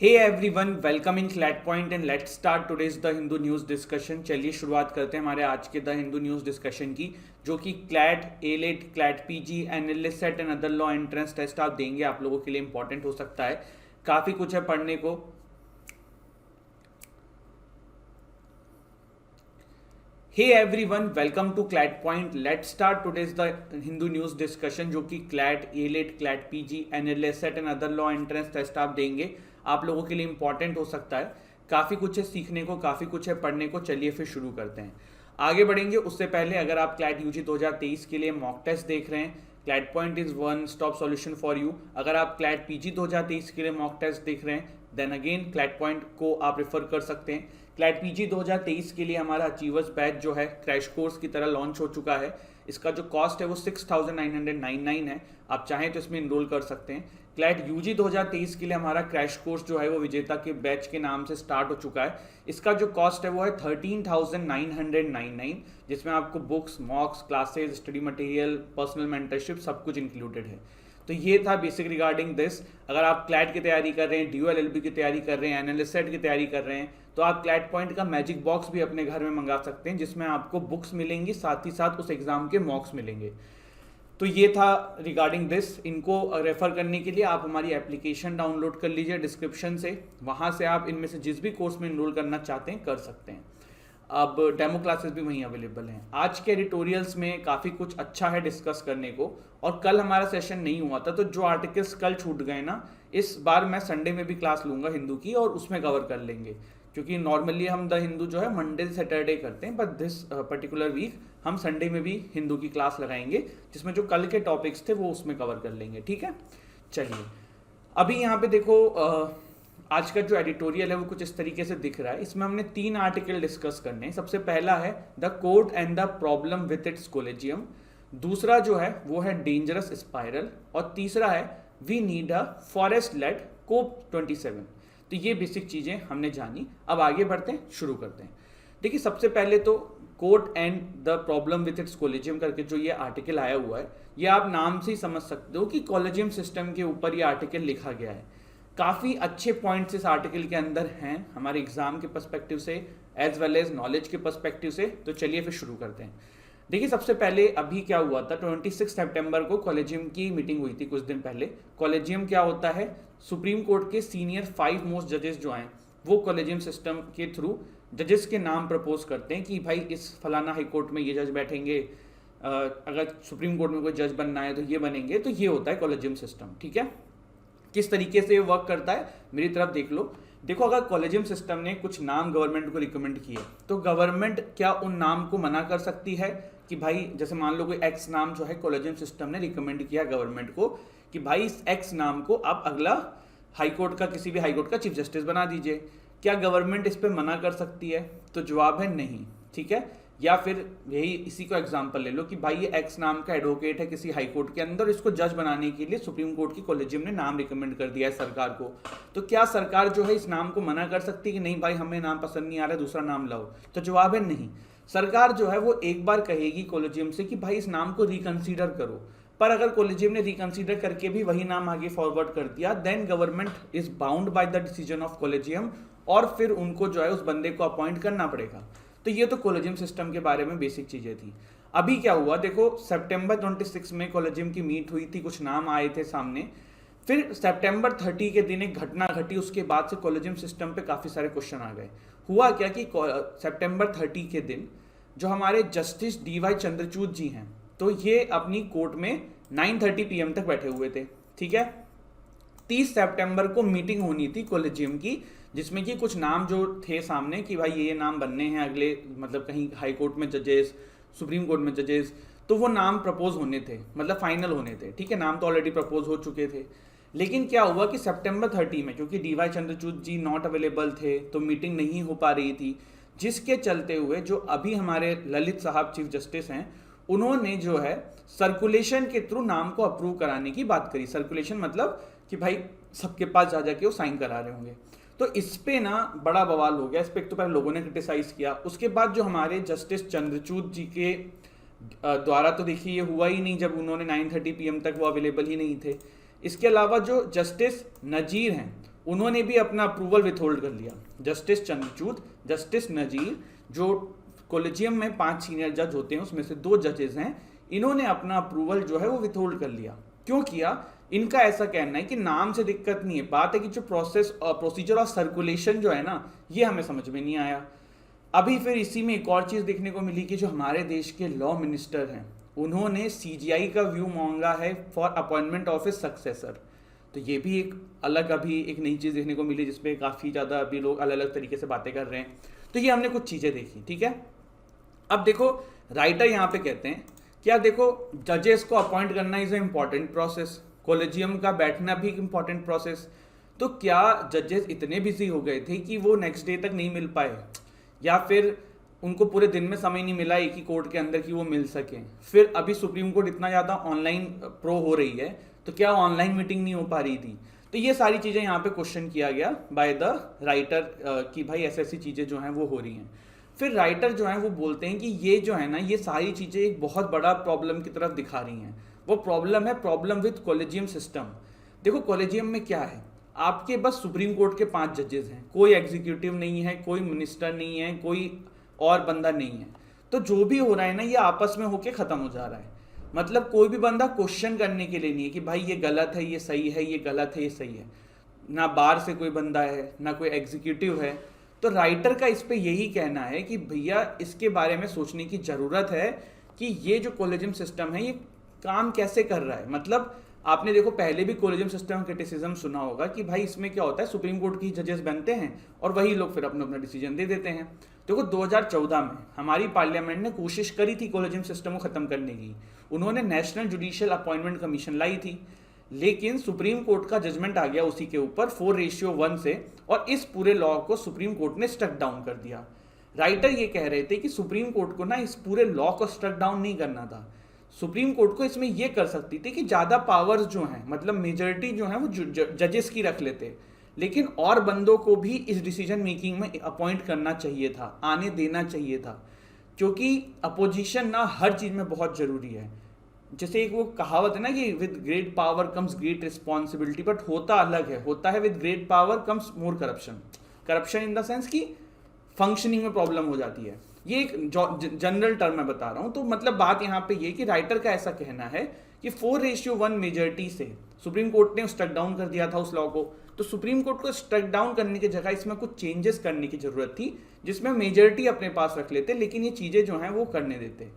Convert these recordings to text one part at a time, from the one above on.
Hey everyone, welcome in CLAT point and let's start today's the Hindu news discussion. चलिए शुरुआत करते हैं हमारे आज के द हिंदू न्यूज़ डिस्कशन की, जो कि CLAT AILET CLAT PG analyst set and other law entrance test आप देंगे। आप लोगों के लिए इंपॉर्टेंट हो सकता है, काफ़ी कुछ है पढ़ने को। Hey everyone, welcome to CLAT point. Let's start today's the Hindu news discussion, जो कि CLAT AILET CLAT PG analyst set and other law entrance test आप देंगे। आप लोगों के लिए इंपॉर्टेंट हो सकता है, काफ़ी कुछ है सीखने को, काफ़ी कुछ है पढ़ने को। चलिए फिर शुरू करते हैं, आगे बढ़ेंगे। उससे पहले अगर आप क्लैट यूजी 2023 के लिए मॉक टेस्ट देख रहे हैं, CLAT point is one stop solution for you. अगर आप क्लैट पीजी 2023 के लिए मॉक टेस्ट देख रहे हैं, देन अगेन क्लैट पॉइंट को आप रेफर कर सकते हैं। क्लैट पीजी 2023 के लिए हमारा अचीवर्स बैच जो है क्रैश कोर्स की तरह लॉन्च हो चुका है। इसका जो कॉस्ट है वो 6999 है। आप चाहें तो इसमें इनरोल कर सकते हैं। क्लैट यूजी 2023 के लिए हमारा क्रैश कोर्स जो है वो विजेता के बैच के नाम से स्टार्ट हो चुका है। इसका जो कॉस्ट है वो है 13,999, जिसमें आपको books, मॉक्स, classes, study material, personal mentorship सब कुछ इंक्लूडेड है। तो ये था बेसिक रिगार्डिंग दिस। अगर आप क्लैट की तैयारी कर रहे हैं, ड्यूअल एलएलबी की तैयारी कर रहे हैं, एनालिस्ट सेट की तैयारी कर रहे हैं, तो आप क्लैट पॉइंट का मैजिक बॉक्स भी अपने घर में मंगा सकते हैं, जिसमें आपको बुक्स मिलेंगी, साथ ही साथ उस एग्जाम के मॉक्स मिलेंगे। तो ये था रिगार्डिंग दिस। इनको रेफर करने के लिए आप हमारी एप्लीकेशन डाउनलोड कर लीजिए डिस्क्रिप्शन से। वहाँ से आप इनमें से जिस भी कोर्स में इनरोल करना चाहते हैं कर सकते हैं। अब डेमो क्लासेस भी वहीं अवेलेबल हैं। आज के एडिटोरियल्स में काफ़ी कुछ अच्छा है डिस्कस करने को, और कल हमारा सेशन नहीं हुआ था, तो जो आर्टिकल्स कल छूट गए ना, इस बार मैं संडे में भी क्लास लूँगा हिंदू की, और उसमें कवर कर लेंगे। क्योंकि नॉर्मली हम द हिंदू जो है मंडे से सैटरडे करते हैं, बट दिस पर्टिकुलर वीक हम संडे में भी हिंदू की क्लास लगाएंगे, जिसमें जो कल के टॉपिक्स थे वो उसमें कवर कर लेंगे। ठीक है, चलिए अभी यहाँ पे देखो, आज का जो एडिटोरियल है वो कुछ इस तरीके से दिख रहा है। इसमें हमने 3 आर्टिकल डिस्कस करने हैं। सबसे पहला है the court and the problem with its collegium, दूसरा जो है वो है डेंजरस स्पाइरल, और तीसरा है we need a forest led COP 27। तो ये बेसिक चीज़ें हमने जानी। अब आगे बढ़ते हैं, शुरू करते हैं। देखिए, सबसे पहले तो court and the problem with its collegium करके जो ये आर्टिकल आया हुआ है, ये आप नाम से ही समझ सकते हो कि कॉलेजियम सिस्टम के ऊपर ये आर्टिकल लिखा गया है। काफ़ी अच्छे पॉइंट्स इस आर्टिकल के अंदर हैं हमारे एग्जाम के पर्सपेक्टिव से, एज वेल एज नॉलेज के पर्सपेक्टिव से। तो चलिए फिर शुरू करते हैं। देखिए, सबसे पहले अभी क्या हुआ था, 26 सितंबर को कॉलेजियम की मीटिंग हुई थी कुछ दिन पहले। कॉलेजियम क्या होता है, सुप्रीम कोर्ट के सीनियर 5 मोस्ट जजेस जो हैं वो कॉलेजियम सिस्टम के थ्रू जजेस के नाम प्रपोज करते हैं कि भाई इस फलाना हाई कोर्ट में ये जज बैठेंगे, अगर सुप्रीम कोर्ट में कोई जज बनना है तो ये बनेंगे। तो ये होता है कॉलेजियम सिस्टम। ठीक है, किस तरीके से वर्क करता है मेरी तरफ देख लो। देखो, अगर कॉलेजियम सिस्टम ने कुछ नाम गवर्नमेंट को रिकमेंड किए, तो गवर्नमेंट क्या उन नाम को मना कर सकती है कि भाई, जैसे मान लो कोई एक्स नाम जो है कॉलेजियम सिस्टम ने रिकमेंड किया गवर्नमेंट को कि भाई इस एक्स नाम को आप अगला हाई कोर्ट का, किसी भी हाई कोर्ट का चीफ जस्टिस बना दीजिए, क्या गवर्नमेंट इस पर मना कर सकती है? तो जवाब है नहीं। ठीक है, या फिर यही इसी को एग्जांपल ले लो कि भाई ये एक्स नाम का एडवोकेट है किसी हाई कोर्ट के अंदर, इसको जज बनाने के लिए सुप्रीम कोर्ट की कॉलेजियम ने नाम रिकमेंड कर दिया है सरकार को। तो क्या सरकार जो है इस नाम को मना कर सकती है कि नहीं भाई हमें नाम पसंद नहीं आ रहा है, दूसरा नाम लाओ? तो जवाब है नहीं। सरकार जो है वो एक बार कहेगी कॉलेजियम से कि भाई इस नाम को रिकंसीडर करो, पर अगर कॉलेजियम ने रिकंसीडर करके भी वही नाम आगे फॉरवर्ड कर दिया, then government is bound by the decision of collegium, और फिर उनको जो है उस बंदे को अपॉइंट करना पड़ेगा। तो ये तो कॉलेजियम सिस्टम के बारे में बेसिक चीजें थी। अभी क्या हुआ देखो, सितंबर 26 में कॉलेजियम की मीट हुई थी, कुछ नाम आए थे सामने। फिर सितंबर 30 के दिन एक घटना घटी, उसके बाद से कॉलेजियम सिस्टम पे काफी सारे क्वेश्चन आ गए। हुआ क्या कि सितंबर 30 के दिन जो हमारे जस्टिस डीवाई चंद्रचूड़ जी हैं, तो ये अपनी कोर्ट में 9:30 PM तक बैठे हुए थे। ठीक है, 30 सितंबर को मीटिंग होनी थी कॉलेजियम की, जिसमें कि कुछ नाम जो थे सामने कि भाई ये नाम बनने हैं अगले, मतलब कहीं हाई कोर्ट में जजेस, सुप्रीम कोर्ट में जजेस, तो वो नाम प्रपोज होने थे, मतलब फाइनल होने थे। ठीक है, नाम तो ऑलरेडी प्रपोज हो चुके थे। लेकिन क्या हुआ कि सितंबर 30 में क्योंकि DY Chandrachud ji not available थे, तो मीटिंग नहीं हो पा रही थी, जिसके चलते हुए जो अभी हमारे ललित साहब चीफ जस्टिस हैं, उन्होंने जो है सर्कुलेशन के थ्रू नाम को अप्रूव कराने की बात करी। सर्कुलेशन मतलब कि भाई सबके पास जा जाके वो साइन करा रहे होंगे। तो इस पे ना बड़ा बवाल हो गया। इस पे तो पहले लोगों ने क्रिटिसाइज किया, उसके बाद जो हमारे जस्टिस चंद्रचूड़ जी के द्वारा, तो देखिए ये हुआ ही नहीं जब उन्होंने 9:30 PM तक वो अवेलेबल ही नहीं थे। इसके अलावा जो जस्टिस नजीर हैं उन्होंने भी अपना अप्रूवल विथहोल्ड कर लिया। जस्टिस चंद्रचूड़, जस्टिस नजीर, जो कॉलेजियम में 5 सीनियर जज होते हैं उसमें से 2 जजेस हैं, इन्होंने अपना अप्रूवल जो है वो विथहोल्ड कर लिया। क्यों किया? इनका ऐसा कहना है कि नाम से दिक्कत नहीं है, बात है कि जो प्रोसीजर और सर्कुलेशन जो है ना, ये हमें समझ में नहीं आया। अभी फिर इसी में एक और चीज़ देखने को मिली कि जो हमारे देश के लॉ मिनिस्टर हैं, उन्होंने सीजीआई का व्यू मांगा है for appointment of A successor. तो ये भी एक अलग अभी एक नई चीज़ देखने को मिली, जिसपे काफ़ी ज़्यादा अभी लोग अलग अलग तरीके से बातें कर रहे हैं। तो ये हमने कुछ चीज़ें देखी, ठीक है। अब देखो, राइटर यहाँ पे कहते हैं क्या, देखो जजेस को अपॉइंट करना is a important process, collegium का बैठना भी एक इम्पॉर्टेंट प्रोसेस। तो क्या जजेस इतने बिजी हो गए थे कि वो नेक्स्ट डे तक नहीं मिल पाए, या फिर उनको पूरे दिन में समय नहीं मिला एक ही कोर्ट के अंदर कि वो मिल सकें? फिर अभी सुप्रीम कोर्ट इतना ज़्यादा ऑनलाइन प्रो हो रही है, तो क्या ऑनलाइन मीटिंग नहीं हो पा रही थी? तो ये सारी चीज़ें यहाँ पे क्वेश्चन किया गया बाय द राइटर कि भाई ऐसी चीज़ें जो हैं वो हो रही हैं। फिर राइटर जो हैं वो बोलते हैं कि ये जो है ना, ये सारी चीज़ें एक बहुत बड़ा प्रॉब्लम की तरफ दिखा रही हैं। वो प्रॉब्लम है प्रॉब्लम विद कॉलेजियम सिस्टम। देखो कॉलेजियम में क्या है, आपके बस सुप्रीम कोर्ट के 5 जजेस हैं, कोई एग्जीक्यूटिव नहीं है, कोई मिनिस्टर नहीं है, कोई और बंदा नहीं है। तो जो भी हो रहा है ना, ये आपस में होके ख़त्म हो जा रहा है। मतलब कोई भी बंदा क्वेश्चन करने के लिए नहीं है कि भाई ये गलत है, ये सही है, ये गलत है, ये सही है। ना बाहर से कोई बंदा है, ना कोई एग्जीक्यूटिव है। तो राइटर का इस पे यही कहना है कि भैया इसके बारे में सोचने की ज़रूरत है कि ये जो कॉलेजियम सिस्टम है ये काम कैसे कर रहा है। मतलब आपने देखो पहले भी कॉलेजियम सिस्टम क्रिटिसिज्म सुना होगा कि भाई इसमें क्या होता है, सुप्रीम कोर्ट की जजेस बनते हैं और वही लोग फिर अपना अपना डिसीजन दे देते हैं। देखो 2014 में हमारी पार्लियामेंट ने कोशिश करी थी कॉलेजियम सिस्टम को ख़त्म करने की। उन्होंने नेशनल जुडिशियल अपॉइंटमेंट कमीशन लाई थी, लेकिन सुप्रीम कोर्ट का जजमेंट आ गया उसी के ऊपर 4:1 से, और इस पूरे लॉ को सुप्रीम कोर्ट ने स्ट्रक डाउन कर दिया। राइटर ये कह रहे थे कि सुप्रीम कोर्ट को ना इस पूरे लॉ को स्ट्रक डाउन नहीं करना था। सुप्रीम कोर्ट को इसमें यह कर सकती थी कि ज़्यादा पावर्स जो हैं, मतलब मेजॉरिटी जो है वो जजेस की रख लेते, लेकिन और बंदों को भी इस डिसीजन मेकिंग में अपॉइंट करना चाहिए था, आने देना चाहिए था, क्योंकि अपोजिशन ना हर चीज़ में बहुत ज़रूरी है। जैसे एक वो कहावत है ना कि with great power comes great responsibility, but होता अलग है, होता है with great power comes more corruption. Corruption in the sense कि फंक्शनिंग में प्रॉब्लम हो जाती है। ये एक जनरल टर्म मैं बता रहा हूँ। तो मतलब बात यहाँ पे ये कि राइटर का ऐसा कहना है कि 4:1 मेजॉरिटी से सुप्रीम कोर्ट ने स्ट्रक डाउन कर दिया था उस लॉ को। तो सुप्रीम कोर्ट को स्ट्रक डाउन करने की जगह इसमें कुछ चेंजेस करने की जरूरत थी, जिसमें मेजॉरिटी अपने पास रख लेते, लेकिन ये चीज़ें जो हैं वो करने देते।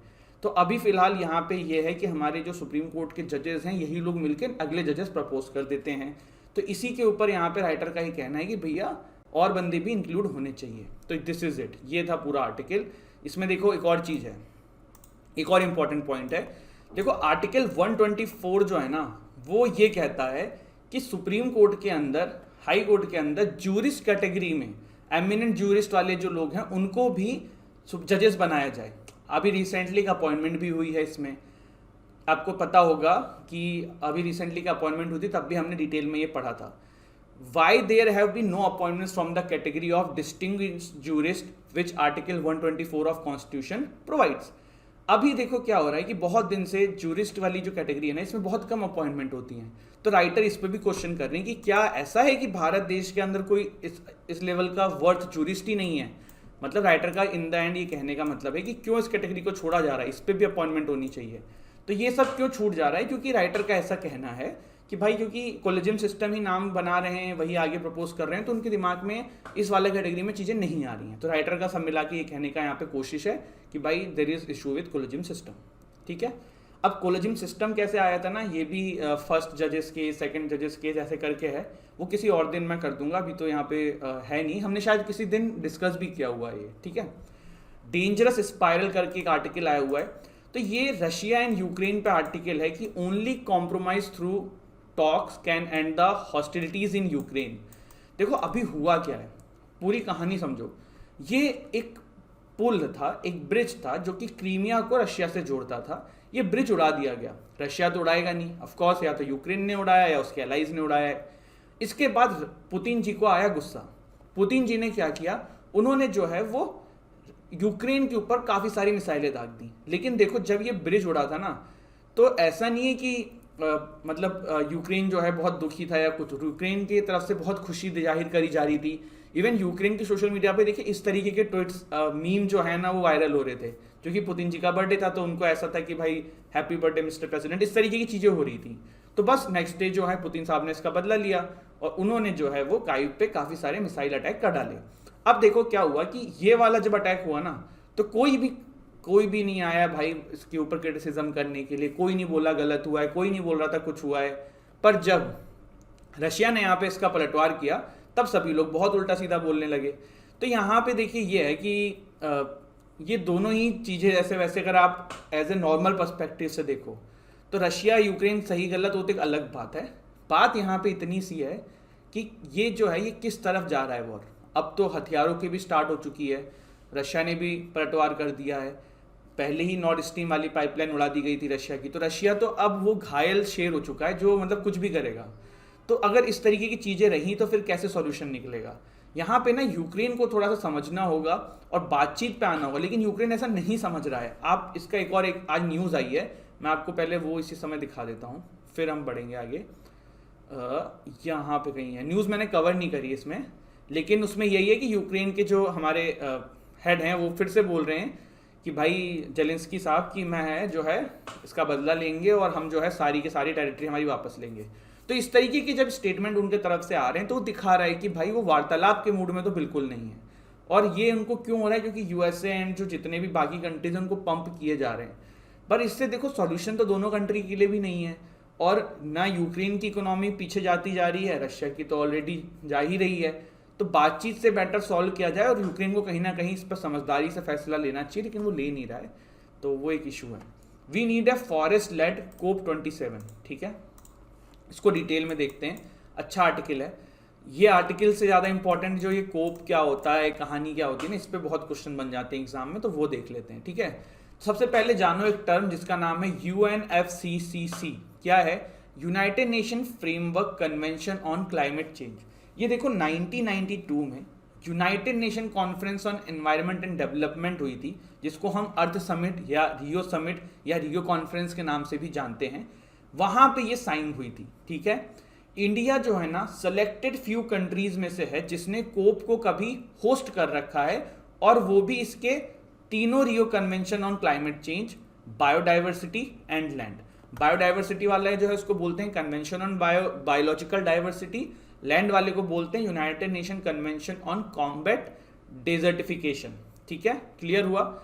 तो अभी फिलहाल यहाँ पे ये है कि हमारे जो सुप्रीम कोर्ट के जजेस हैं यही लोग मिलकर अगले जजेस प्रपोज कर देते हैं। तो इसी के ऊपर यहाँ पे राइटर का ही कहना है कि भैया और बंदे भी इंक्लूड होने चाहिए। तो दिस इज इट, ये था पूरा आर्टिकल। इसमें देखो एक और चीज़ है, एक और इम्पॉर्टेंट पॉइंट है। देखो आर्टिकल 124 जो है ना, वो ये कहता है कि सुप्रीम कोर्ट के अंदर, हाई कोर्ट के अंदर जूरिस्ट कैटेगरी में एमिनेंट जूरिस्ट वाले जो लोग हैं उनको भी जजेस बनाया जाए। अभी रिसेंटली का अपॉइंटमेंट भी हुई है इसमें, आपको पता होगा कि अभी रिसेंटली का अपॉइंटमेंट हुई थी, तब भी हमने डिटेल में ये पढ़ा था। Why there have been no appointments from the category of distinguished jurist which article 124 of constitution provides. अभी देखो क्या हो रहा है कि बहुत दिन से जूरिस्ट वाली जो कैटेगरी है ना, इसमें बहुत कम अपॉइंटमेंट होती हैं। तो राइटर इस पर भी क्वेश्चन कर रहे हैं कि क्या ऐसा है कि भारत देश के अंदर कोई इस लेवल का वर्थ जूरिस्ट ही नहीं है। मतलब राइटर का इन द एंड ये कहने का मतलब है कि क्यों इस कैटेगरी को छोड़ा जा रहा है, इस पर भी अपॉइंटमेंट होनी चाहिए। तो ये सब क्यों छूट जा रहा है, क्योंकि राइटर का ऐसा कहना है कि भाई क्योंकि कॉलेजियम सिस्टम ही नाम बना रहे हैं, वही आगे प्रपोज कर रहे हैं, तो उनके दिमाग में इस वाले कैटेगरी में चीज़ें नहीं आ रही हैं। तो राइटर का सब मिला के ये कहने का यहाँ पे कोशिश है कि भाई there is issue with collegium system. ठीक है, अब कॉलेजियम सिस्टम कैसे आया था ना, ये भी फर्स्ट जजेस के, सेकंड जजेस के जैसे करके है, वो किसी और दिन मैं कर दूंगा, अभी तो यहाँ पे है नहीं। हमने शायद किसी दिन डिस्कस भी किया हुआ है ये। ठीक है, डेंजरस स्पाइरल करके एक आर्टिकल आया हुआ है। तो ये रशिया एंड यूक्रेन पे आर्टिकल है कि only compromise through talks can and the hostilities in Ukraine. देखो अभी हुआ क्या है, पूरी कहानी समझो। ये एक पुल था, एक ब्रिज था जो कि क्रीमिया को रशिया से जोड़ता था। ये ब्रिज उड़ा दिया गया। रशिया तो उड़ाएगा नहीं, ऑफ कोर्स, या तो यूक्रेन ने उड़ाया या उसके एलाइज ने उड़ाया है। इसके बाद पुतिन जी को आया गुस्सा। पुतिन जी ने क्या किया, उन्होंने जो है वो यूक्रेन के ऊपर काफ़ी सारी मिसाइलें दाग दी। लेकिन देखो जब ये ब्रिज उड़ा था ना, तो ऐसा नहीं है कि मतलब यूक्रेन जो है बहुत दुखी था या कुछ, यूक्रेन की तरफ से बहुत खुशी जाहिर करी जा रही थी। इवन यूक्रेन की सोशल मीडिया पे देखिए इस तरीके के ट्वीट्स, मीम जो है ना वो वायरल हो रहे थे, क्योंकि पुतिन जी का बर्थडे था तो उनको ऐसा था कि भाई हैप्पी बर्थडे मिस्टर प्रेसिडेंट, इस तरीके की चीज़ें हो रही थी। तो बस नेक्स्ट डे जो है पुतिन साहब ने इसका बदला लिया और उन्होंने जो है वो काइव पे काफ़ी सारे मिसाइल अटैक कर डाले। अब देखो क्या हुआ कि ये वाला जब अटैक हुआ ना तो कोई भी नहीं आया भाई इसके ऊपर क्रिटिसिज्म करने के लिए, कोई नहीं बोला गलत हुआ है, कोई नहीं बोल रहा था कुछ हुआ है। पर जब रशिया ने यहाँ पे इसका पलटवार किया तब सभी लोग बहुत उल्टा सीधा बोलने लगे। तो यहाँ पे देखिए ये है कि ये दोनों ही चीज़ें ऐसे वैसे अगर आप एज ए नॉर्मल पर्सपेक्टिव से देखो तो रशिया यूक्रेन सही गलत होते एक अलग बात है। बात यहाँ पे इतनी सी है कि ये जो है ये किस तरफ जा रहा है वॉर। अब तो हथियारों की भी स्टार्ट हो चुकी है, रशिया ने भी पलटवार कर दिया है। पहले ही नॉर्थ स्ट्रीम वाली पाइपलाइन उड़ा दी गई थी रशिया की, तो रशिया तो अब वो घायल शेर हो चुका है जो मतलब कुछ भी करेगा। तो अगर इस तरीके की चीज़ें रहीं तो फिर कैसे सॉल्यूशन निकलेगा। यहाँ पे ना यूक्रेन को थोड़ा सा समझना होगा और बातचीत पे आना होगा, लेकिन यूक्रेन ऐसा नहीं समझ रहा है। आप इसका एक आज न्यूज़ आई है, मैं आपको पहले वो इसी समय दिखा देता हूँ फिर हम बढ़ेंगे आगे। यहाँ पे कहीं है, न्यूज़ मैंने कवर नहीं करी इसमें, लेकिन उसमें यही है कि यूक्रेन के जो हमारे हेड हैं वो फिर से बोल रहे हैं कि भाई जेलेंस्की साहब की मैं है जो है इसका बदला लेंगे और हम जो है सारी की सारी टेरिटरी हमारी वापस लेंगे। तो इस तरीके के जब स्टेटमेंट उनके तरफ से आ रहे हैं तो वो दिखा रहा है कि भाई वो वार्तालाप के मूड में तो बिल्कुल नहीं है। और ये उनको क्यों हो रहा है, क्योंकि यूएसए एंड जो जितने भी बाकी कंट्रीज हैं उनको पंप किए जा रहे हैं। पर इससे देखो सॉल्यूशन तो दोनों कंट्री के लिए भी नहीं है। और ना यूक्रेन की इकोनॉमी पीछे जाती जा रही है, रशिया की तो ऑलरेडी जा ही रही है। तो बातचीत से बेटर सॉल्व किया जाए और यूक्रेन को कहीं ना कहीं इस पर समझदारी से फैसला लेना चाहिए, लेकिन वो ले नहीं रहा है, तो वो एक इशू है। We need a forest led COP 27, ठीक है, इसको डिटेल में देखते हैं। अच्छा आर्टिकल है ये, आर्टिकल से ज़्यादा इंपॉर्टेंट जो ये कोप क्या होता है, कहानी क्या होती है ना, इस पर बहुत क्वेश्चन बन जाते हैं एग्जाम में, तो वो देख लेते हैं। ठीक है, सबसे पहले जानो एक टर्म जिसका नाम है UNFCCC। क्या है? United nation framework convention on climate change. ये देखो 1992 में United nation conference on environment and development हुई थी, जिसको हम अर्थ समिट या रियो कॉन्फ्रेंस के नाम से भी जानते हैं। वहां पे ये साइन हुई थी। ठीक है, इंडिया जो है ना सेलेक्टेड फ्यू कंट्रीज में से है जिसने कोप को कभी होस्ट कर रखा है, और वो भी इसके तीनों रियो convention on climate change, biodiversity and land. Biodiversity वाला है जो है उसको बोलते हैं convention on biological diversity, land वाले को बोलते हैं United nation convention on combat desertification. ठीक है, क्लियर हुआ।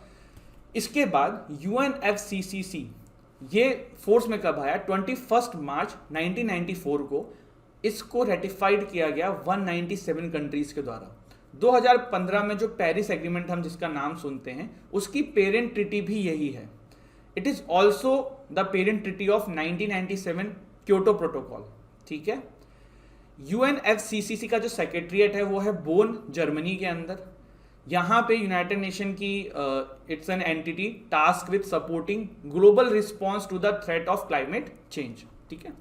इसके बाद UNFCCC ये फोर्स में कब आया? 21 मार्च 1994 को इसको रेटिफाइड किया गया 197 कंट्रीज के द्वारा। 2015 में जो पेरिस एग्रीमेंट हम जिसका नाम सुनते हैं उसकी पेरेंट ट्रीटी भी यही है। It is also the parent treaty of 1997 Kyoto protocol. ठीक है, UNFCCC का जो सेक्रेटरीट है वो है बोन, जर्मनी के अंदर। यहाँ पे यूनाइटेड नेशन की it's an entity task with supporting global response to the threat of climate change. ठीक है,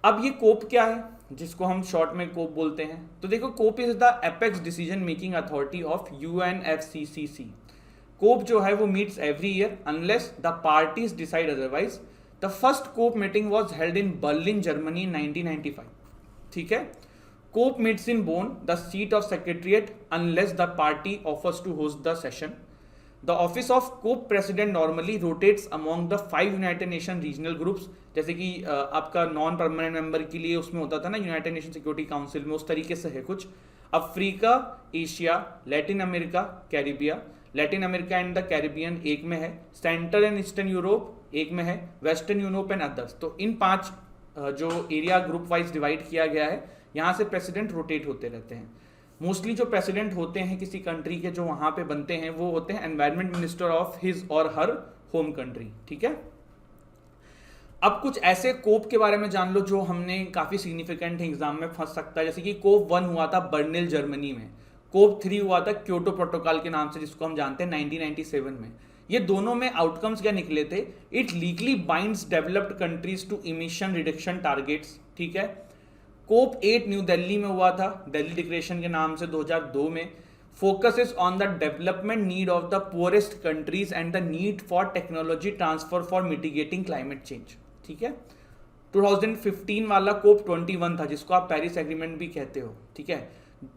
अब ये कोप क्या है जिसको हम शॉर्ट में कोप बोलते हैं? तो देखो, COP is the apex decision making authority of UNFCCC। COP जो है वो meets every year unless the parties decide otherwise. The first COP meeting was held in Berlin, Germany 1995। ठीक है, COP meets in Bonn, the seat of secretariat, unless the party offers to host the session. The office of COP president normally rotates among the 5 United Nation regional groups. जैसे कि आपका non permanent member के लिए उसमें होता था ना United nation security council में, उस तरीके से है कुछ। Africa, Asia, Latin America, Caribbean, Latin America and the Caribbean एक में है, सेंट्रल एंड ईस्टर्न यूरोप एक में है, वेस्टर्न यूरोप एंड अदर्स। तो इन 5 जो एरिया ग्रुप वाइज डिवाइड किया गया है, यहाँ से प्रेसिडेंट रोटेट होते रहते हैं। मोस्टली जो प्रेसिडेंट होते हैं किसी कंट्री के जो वहाँ पे बनते हैं वो होते हैं एनवायरमेंट मिनिस्टर ऑफ हिज और हर होम कंट्री। ठीक है, अब कुछ ऐसे कोप के बारे में जान लो जो हमने काफ़ी सिग्निफिकेंट एग्जाम में फंस सकता है। जैसे कि कोप 1 हुआ था बर्लिन, जर्मनी में। कोप 3 हुआ था क्योटो प्रोटोकॉल के नाम से, जिसको हम जानते हैं 1997 में। ये दोनों में आउटकम्स क्या निकले थे? It legally binds developed countries to emission reduction targets. ठीक है, कोप 8 न्यू दिल्ली में हुआ था, दिल्ली डिक्लेरेशन के नाम से 2002 में। Focuses on the development need of the poorest countries and the need for technology transfer for mitigating climate change. ठीक है, 2015 वाला कोप 21 था, जिसको आप पेरिस एग्रीमेंट भी कहते हो, ठीक है,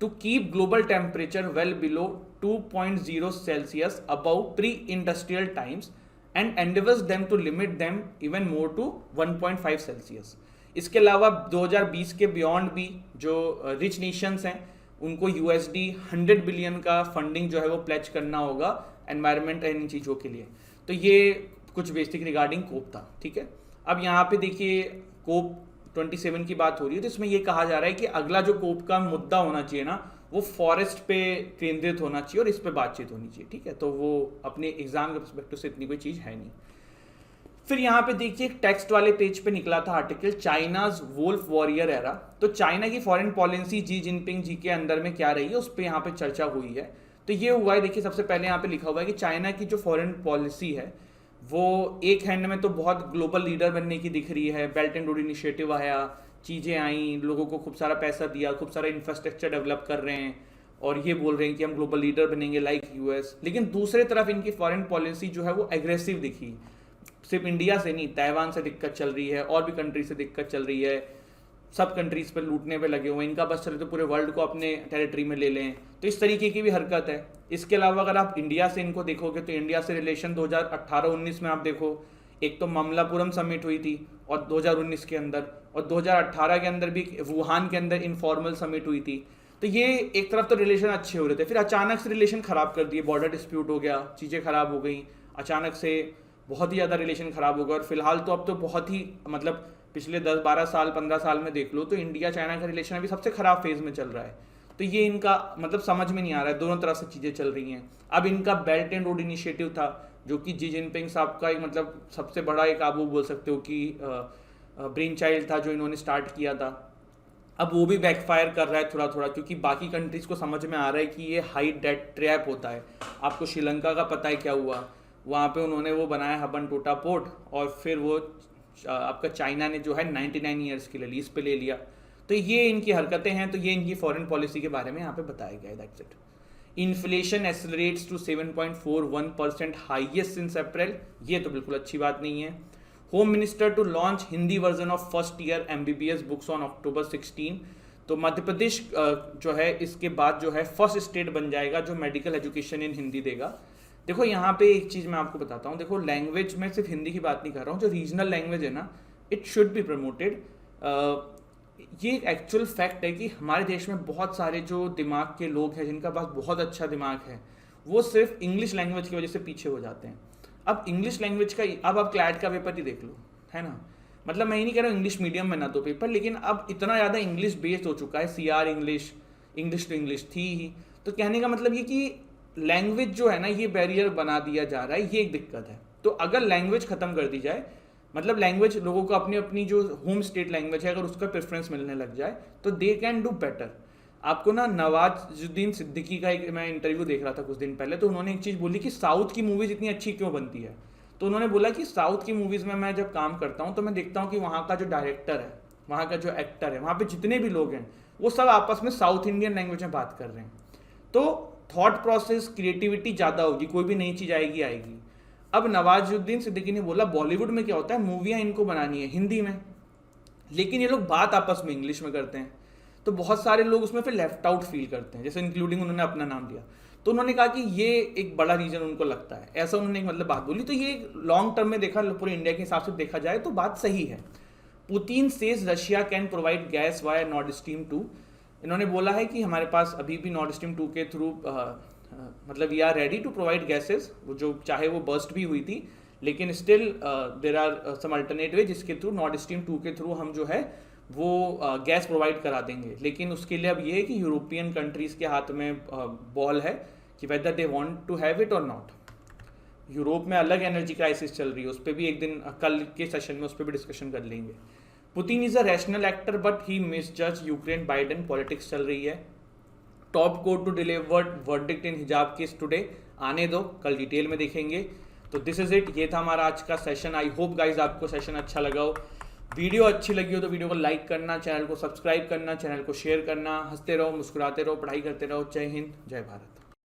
to keep global temperature well below 2.0 Celsius above pre industrial times and endeavours them to limit them even more to 1.5 Celsius. इसके अलावा 2020 के बियॉन्ड भी जो रिच नेशंस हैं उनको USD 100 बिलियन का फंडिंग जो है वो प्लेज करना होगा एनवायरनमेंट एंड इन चीज़ों के लिए। तो ये कुछ बेसिक रिगार्डिंग कोप था, ठीक है। अब यहाँ पे देखिए कोप 27 की बात हो रही है, तो इसमें ये कहा जा रहा है कि अगला जो कोप का मुद्दा होना चाहिए ना, वो फॉरेस्ट पे केंद्रित होना चाहिए और इस पे बातचीत होनी चाहिए, ठीक है। तो वो अपने एग्जाम के पर्सपेक्टिव से इतनी कोई चीज़ है नहीं। फिर यहाँ पे देखिए एक टेक्स्ट वाले पेज पे निकला था article, China's wolf warrior era. तो चाइना की foreign policy Xi Jinping ji के अंदर में क्या रही है उस पर यहाँ पे चर्चा हुई है। तो ये हुआ है, देखिए सबसे पहले यहाँ पे लिखा हुआ है कि चाइना की जो फॉरेन पॉलिसी है वो एक हैंड में तो बहुत ग्लोबल लीडर बनने की दिख रही है, बेल्ट एंड रोड इनिशिएटिव आया, चीज़ें आई, लोगों को खूब सारा पैसा दिया, खूब सारा इंफ्रास्ट्रक्चर डेवलप कर रहे हैं और ये बोल रहे हैं कि हम ग्लोबल लीडर बनेंगे लाइक US। लेकिन दूसरे तरफ इनकी फॉरेन पॉलिसी जो है वो एग्रेसिव दिखी। सिर्फ इंडिया से नहीं, ताइवान से दिक्कत चल रही है, और भी कंट्री से दिक्कत चल रही है, सब कंट्रीज पर लूटने पे लगे हुए हैं, इनका बस चले तो पूरे वर्ल्ड को अपने टेरिटरी में ले लें। तो इस तरीके की भी हरकत है। इसके अलावा अगर आप इंडिया से इनको देखोगे तो इंडिया से रिलेशन 2018-19 में आप देखो, एक तो मामलापुरम समिट हुई थी और 2019 के अंदर, और 2018 के अंदर भी वुहान के अंदर इनफॉर्मल समिट हुई थी। तो ये एक तरफ तो रिलेशन अच्छे हो रहे थे, फिर अचानक से रिलेशन ख़राब कर दिए, बॉर्डर डिस्प्यूट हो गया, चीज़ें ख़राब हो गई, अचानक से बहुत ही ज़्यादा रिलेशन ख़राब हो गया। और फिलहाल तो अब तो बहुत ही मतलब पिछले 10-12 साल 15 साल में देख लो तो इंडिया चाइना का रिलेशन अभी सबसे ख़राब फेज़ में चल रहा है। तो ये इनका मतलब समझ में नहीं आ रहा है, दोनों तरफ से चीज़ें चल रही हैं। अब इनका बेल्ट एंड रोड इनिशिएटिव था जो कि जी जिनपिंग साहब का एक मतलब सबसे बड़ा एक आप वो बोल सकते हो कि ब्रेन चाइल्ड था जो इन्होंने स्टार्ट किया था। अब वो भी बैकफायर कर रहा है थोड़ा थोड़ा, क्योंकि बाकी कंट्रीज़ को समझ में आ रहा है कि ये हाई डेट ट्रैप होता है। आपको श्रीलंका का पता है क्या हुआ, वहाँ पे उन्होंने वो बनाया हबनटोटा पोर्ट और फिर वो आपका चाइना ने जो है 99 ईयर्स के लिए लीज पे ले लिया। तो ये इनकी हरकतें हैं, तो ये इनकी फॉरेन पॉलिसी के बारे में यहाँ पे बताया गया है। That's it. Inflation accelerates to 7.41% highest since April, ये तो बिल्कुल अच्छी बात नहीं है। Home minister to launch Hindi version of first year MBBS books on October 16। तो मध्य प्रदेश जो है इसके बाद जो है फर्स्ट स्टेट बन जाएगा जो मेडिकल एजुकेशन इन हिंदी देगा। देखो यहाँ पे एक चीज़ मैं आपको बताता हूँ, देखो लैंग्वेज में सिर्फ हिंदी की बात नहीं कर रहा हूँ, जो रीजनल लैंग्वेज है ना इट शुड बी प्रमोटेड। ये एक एक्चुअल फैक्ट है कि हमारे देश में बहुत सारे जो दिमाग के लोग हैं जिनका पास बहुत अच्छा दिमाग है वो सिर्फ इंग्लिश लैंग्वेज की वजह से पीछे हो जाते हैं। अब इंग्लिश लैंग्वेज का अब आप क्लैट का पेपर ही देख लो, है ना, मतलब मैं ये नहीं कह रहा हूँ इंग्लिश मीडियम में ना तो पेपर, लेकिन अब इतना ज़्यादा इंग्लिश बेस्ड हो चुका है, CR इंग्लिश तो इंग्लिश थी ही। तो कहने का मतलब ये कि लैंग्वेज जो है ना ये बैरियर बना दिया जा रहा है, ये एक दिक्कत है। तो अगर लैंग्वेज ख़त्म कर दी जाए, मतलब लैंग्वेज लोगों को अपनी अपनी जो होम स्टेट लैंग्वेज है अगर उसका प्रेफरेंस मिलने लग जाए तो दे कैन डू बेटर। आपको ना नवाजुद्दीन सिद्दीकी का एक मैं इंटरव्यू देख रहा था कुछ दिन पहले, तो उन्होंने एक चीज़ बोली कि साउथ की मूवीज़ इतनी अच्छी क्यों बनती है। तो उन्होंने बोला कि साउथ की मूवीज़ में मैं जब काम करता हूँ तो मैं देखता हूँ कि वहाँ का जो डायरेक्टर है, वहाँ का जो एक्टर है, वहाँ पे जितने भी लोग हैं वो सब आपस में साउथ इंडियन लैंग्वेज में बात कर रहे हैं। तो थॉट प्रोसेस क्रिएटिविटी ज़्यादा होगी, कोई भी नई चीज़ आएगी। अब नवाजुद्दीन सिद्दीकी ने बोला बॉलीवुड में क्या होता है, मूवियाँ इनको बनानी है हिंदी में, लेकिन ये लोग बात आपस में इंग्लिश में करते हैं, तो बहुत सारे लोग उसमें फिर लेफ्ट आउट फील करते हैं, जैसे इंक्लूडिंग उन्होंने अपना नाम दिया। तो उन्होंने कहा कि ये एक बड़ा रीजन उनको लगता है, ऐसा उन्होंने एक मतलब बात बोली। तो ये लॉन्ग टर्म में देखा, पूरे इंडिया के हिसाब से देखा जाए तो बात सही है। Putin says Russia can provide gas via Nord stream 2। इन्होंने बोला है कि हमारे पास अभी भी नॉर्ड स्ट्रीम 2 के थ्रू मतलब we are ready to provide gases, जो चाहे वो बर्स्ट भी हुई थी, लेकिन still there are some alternate way जिसके थ्रू नॉर्ड स्ट्रीम 2 के थ्रू हम जो है वो गैस प्रोवाइड करा देंगे। लेकिन उसके लिए अब ये है कि यूरोपियन कंट्रीज़ के हाथ में बॉल है कि whether they want to have it और नॉट। यूरोप में अलग एनर्जी क्राइसिस चल रही है, उस पर भी एक दिन कल के सेशन में उस पर भी डिस्कशन कर लेंगे। Putin is a rational actor but he misjudge Ukraine Biden politics चल रही है। Top court to delivered verdict in hijab case today, आने दो, कल डिटेल में देखेंगे। तो दिस इज इट, ये था हमारा आज का सेशन। आई होप गाइज आपको सेशन अच्छा लगा हो। वीडियो अच्छी लगी हो तो वीडियो को लाइक करना, चैनल को सब्सक्राइब करना, चैनल को शेयर करना। हंसते रहो, मुस्कुराते रहो, पढ़ाई करते रहो। जय हिंद, जय भारत।